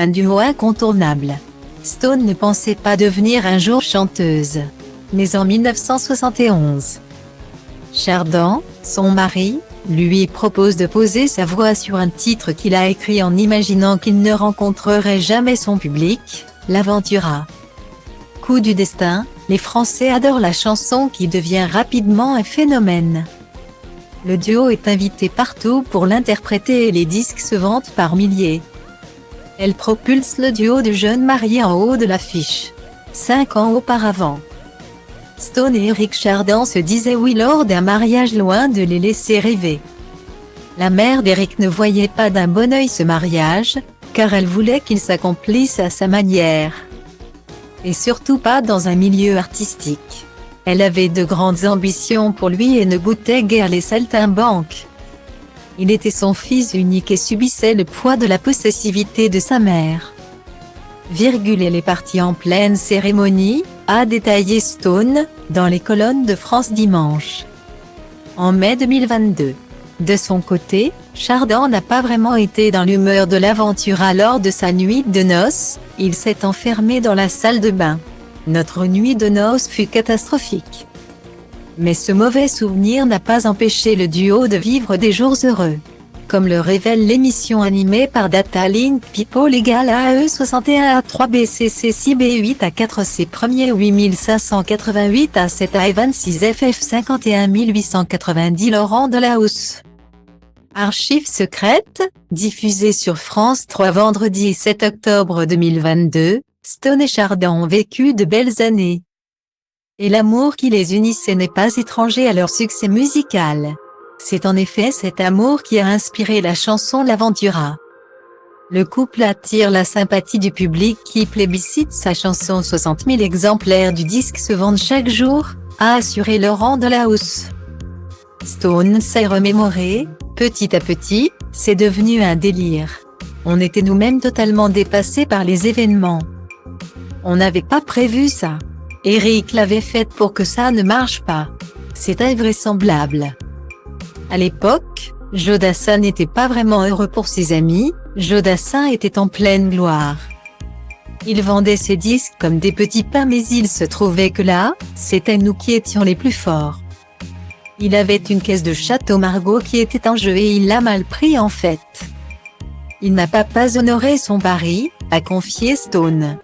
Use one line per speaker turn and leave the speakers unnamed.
un duo incontournable. Stone ne pensait pas devenir un jour chanteuse. Mais en 1971, Chardin, son mari, lui propose de poser sa voix sur un titre qu'il a écrit en imaginant qu'il ne rencontrerait jamais son public, L'Aventura. Coup du destin, les Français adorent la chanson qui devient rapidement un phénomène. Le duo est invité partout pour l'interpréter et les disques se vendent par milliers. Elle propulse le duo de jeunes mariés en haut de l'affiche. 5 ans auparavant, Stone et Eric Chardin se disaient oui lors d'un mariage loin de les laisser rêver. La mère d'Eric ne voyait pas d'un bon œil ce mariage, car elle voulait qu'il s'accomplisse à sa manière. Et surtout pas dans un milieu artistique. Elle avait de grandes ambitions pour lui et ne goûtait guère les saltimbanques. Il était son fils unique et subissait le poids de la possessivité de sa mère. Elle est partie en pleine cérémonie, a détaillé Stone, dans les colonnes de France Dimanche. En mai 2022. De son côté, Chardin n'a pas vraiment été dans l'humeur de l'Aventura lors de sa nuit de noces, il s'est enfermé dans la salle de bain. Notre nuit de noces fut catastrophique. Mais ce mauvais souvenir n'a pas empêché le duo de vivre des jours heureux. Comme le révèle l'émission animée par Datalink People égale AE 61 A3 BCC 6 B8 A4 C premier 8588 A7 A26 FF 51890 Laurent Delahousse. Archives secrètes, diffusées sur France 3 vendredi 7 octobre 2022, Stone et Chardin ont vécu de belles années. Et l'amour qui les unissait n'est pas étranger à leur succès musical. C'est en effet cet amour qui a inspiré la chanson L'Aventura. Le couple attire la sympathie du public qui plébiscite sa chanson. 60 000 exemplaires du disque se vendent chaque jour, a assuré Laurent Delahousse. Stone s'est remémoré, petit à petit, c'est devenu un délire. On était nous-mêmes totalement dépassés par les événements. On n'avait pas prévu ça. Eric l'avait fait pour que ça ne marche pas. C'est invraisemblable. À l'époque, Joe Dassin n'était pas vraiment heureux pour ses amis, Joe Dassin était en pleine gloire. Il vendait ses disques comme des petits pains mais il se trouvait que là, c'était nous qui étions les plus forts. Il avait une caisse de Château Margaux qui était en jeu et il l'a mal pris en fait. Il n'a pas honoré son pari, a confié Stone.